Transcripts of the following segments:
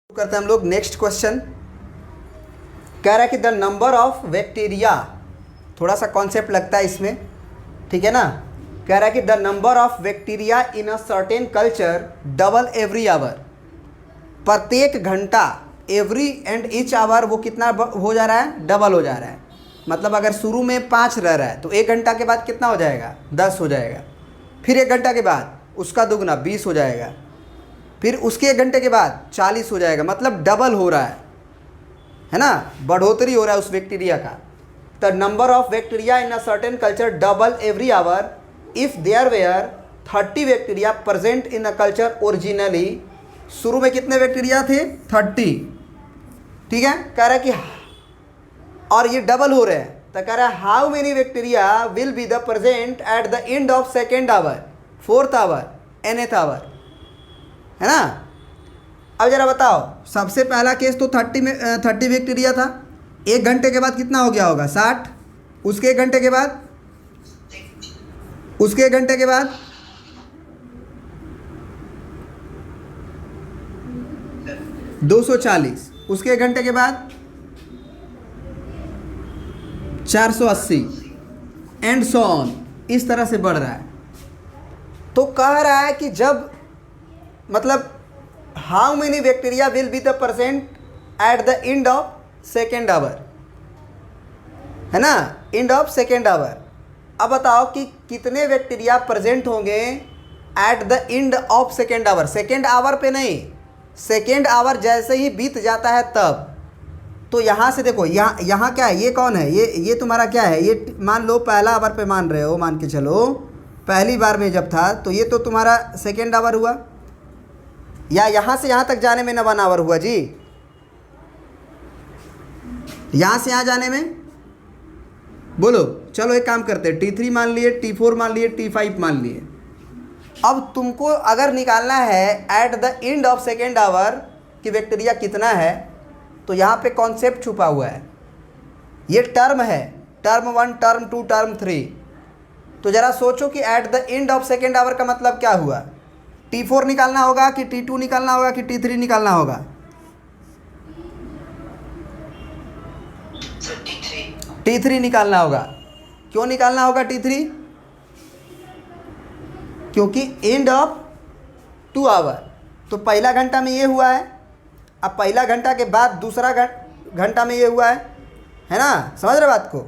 करते हैं हम लोग नेक्स्ट क्वेश्चन। कह रहा है कि द नंबर ऑफ बैक्टीरिया, थोड़ा सा कॉन्सेप्ट लगता है इसमें, ठीक है ना। कह रहा है कि the number of bacteria in a certain culture double every our, प्रत्येक घंटा एवरी एंड ईच आवर वो कितना हो जा रहा है, डबल हो जा रहा है। मतलब अगर शुरू में 5 रह रहा है तो 1 घंटा के बाद कितना हो जाएगा, 10 हो जाएगा। फिर 1 घंटा के बाद उसका दुगना 20 हो जाएगा। फिर उसके 1 घंटे के बाद 40 हो जाएगा। मतलब डबल हो रहा है ना, बढ़ोतरी हो रहा है उस बैक्टीरिया का। The number of bacteria in a certain culture double every hour if there were 30 bacteria present in a culture originally. शुरू में कितने बैक्टीरिया थे, 30, ठीक है। कह रहा है कि और ये डबल हो रहे हैं, तो कह रहा है how many bacteria will be the present at the end of second hour, 4th hour, nth hour, है ना। अब जरा बताओ, सबसे पहला केस तो 30 बैक्टीरिया था। 1 घंटे के बाद कितना हो गया होगा, 60। उसके 1 घंटे के बाद, उसके 1 घंटे के बाद 240, उसके 1 घंटे के बाद 480 एंड सो ऑन, इस तरह से बढ़ रहा है। तो कह रहा है कि जब मतलब how many bacteria will be the present at the end of second our, है ना, एंड ऑफ सेकेंड आवर। अब बताओ कि कितने बैक्टीरिया प्रेजेंट होंगे eight the end of second our. Second hour पे नहीं, सेकेंड आवर जैसे ही बीत जाता है तब। तो यहाँ से देखो, यहाँ क्या है, ये कौन है, ये तुम्हारा क्या है, ये मान लो पहला आवर पे मान रहे हो, मान के चलो पहली बार में जब था, तो ये तो तुम्हारा सेकेंड आवर हुआ। या यहाँ से यहाँ तक जाने में 1 आवर हुआ जी, यहाँ से यहाँ जाने में। बोलो, चलो एक काम करते हैं, T3 मान लिए, T4 मान लिए, T5 मान लिए। अब तुमको अगर निकालना है eight the end of second our कि बैक्टीरिया कितना है, तो यहाँ पे कॉन्सेप्ट छुपा हुआ है। ये टर्म है, टर्म 1, टर्म 2, टर्म 3। तो ज़रा सोचो कि at the end of second our का मतलब क्या हुआ। T4 निकालना होगा कि T2 निकालना होगा कि T3 निकालना होगा, T3 निकालना होगा। क्यों निकालना होगा T3? क्योंकि एंड ऑफ 2 आवर, तो पहला घंटा में ये हुआ है। अब पहला घंटा के बाद दूसरा घंटा में ये हुआ है ना, समझ रहे बात को।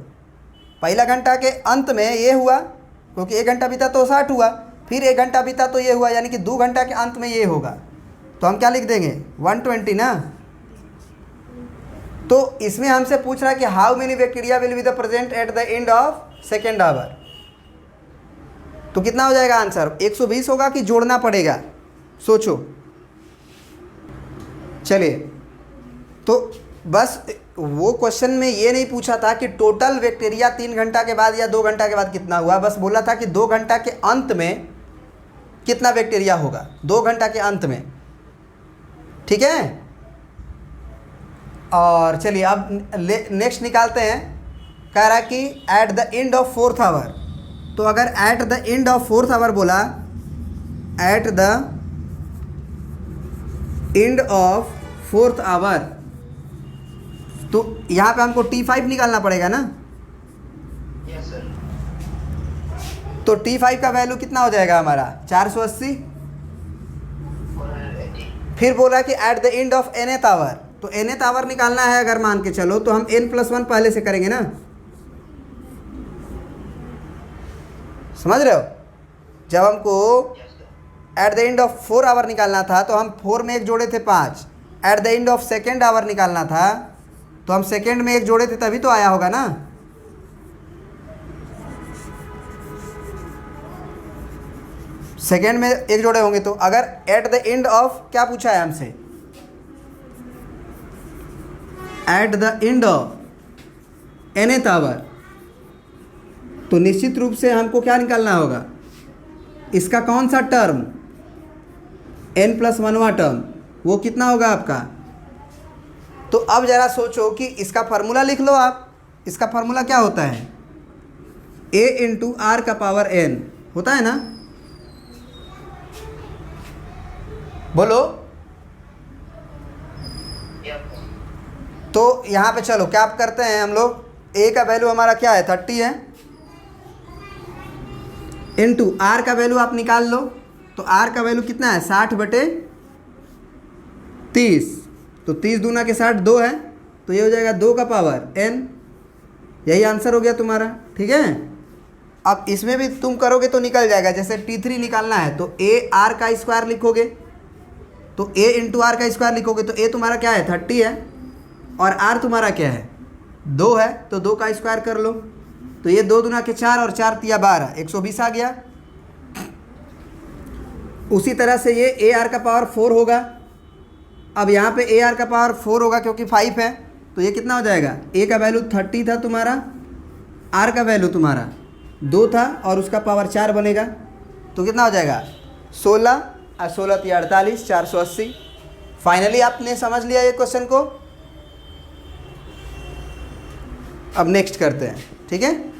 पहला घंटा के अंत में ये हुआ, क्योंकि 1 घंटा बीता तो 60 हुआ। फिर 1 घंटा बीता तो ये हुआ, यानी कि 2 घंटा के अंत में ये होगा। तो हम क्या लिख देंगे, 120 ना। तो इसमें हमसे पूछ रहा है कि how many bacteria will be the present at the end of second our. तो कितना हो जाएगा आंसर, 120 होगा कि जोड़ना पड़ेगा, सोचो। चलिए, तो बस वो क्वेश्चन में ये नहीं पूछा था कि टोटल बैक्टीरिया 3 घंटा के बाद या 2 घंटा के बाद कितना हुआ। बस बोला था कि 2 घंटा के अंत में कितना बैक्टीरिया होगा, 2 घंटा के अंत में, ठीक है। और चलिए अब नेक्स्ट निकालते हैं। कह रहा है कि at the end of 4th hour. तो अगर at the end of 4th hour बोला, at the end of 4th hour, तो यहाँ पे हमको T5 निकालना पड़ेगा ना। Yes sir. तो T5 का वैल्यू कितना हो जाएगा हमारा, 480। 480। फिर बोला कि at the end of nth hour, तो nth आवर निकालना है अगर मान के चलो, तो हम n+1 पहले से करेंगे ना, समझ रहे हो। जब हमको at the end of 4 hour निकालना था तो हम 4 में 1 जोड़े थे 5। Eight the end of second our निकालना था तो हम सेकेंड में 1 जोड़े थे, तभी तो आया होगा ना। सेकेंड में 1 जोड़े होंगे। तो अगर एट द एंड ऑफ, क्या पूछा है हमसे, at the end of nth hour, तो निश्चित रूप से हमको क्या निकालना होगा, इसका कौन सा टर्म, n+1वां टर्म, वो कितना होगा आपका। तो अब ज़रा सोचो कि इसका फार्मूला लिख लो आप। इसका फार्मूला क्या होता है, a × r का पावर n होता है ना। बोलो, Yes, sir. तो यहाँ पे चलो क्या आप करते हैं हम लोग, ए का वैल्यू हमारा क्या है 30 है, इनटू आर का वैल्यू आप निकाल लो। तो आर का वैल्यू कितना है 60/30, तो 30 दूना के 60 2 है, तो ये हो जाएगा 2 का पावर n। यही आंसर हो गया तुम्हारा, ठीक है। अब इसमें भी तुम करोगे तो निकल जाएगा, जैसे T3 निकालना है तो ए आर का स्क्वायर लिखोगे, तो ए इंटू आर का स्क्वायर लिखोगे, तो ए तुम्हारा क्या है 30 है और आर तुम्हारा क्या है 2 है, तो 2 का स्क्वायर कर लो। तो ये 2 दूना के 4 और 4 तिया 12, 120 आ गया। उसी तरह से ये ए आर का पावर 4 होगा। अब यहाँ पे ए आर का पावर 4 होगा क्योंकि 5 है, तो ये कितना हो जाएगा, ए का वैल्यू 30 था तुम्हारा, आर का वैल्यू तुम्हारा 2 था और उसका पावर 4 बनेगा, तो कितना हो जाएगा 16 और 16 तिया 48, 480। फाइनली आपने समझ लिया ये क्वेश्चन को। अब नेक्स्ट करते हैं, ठीक है।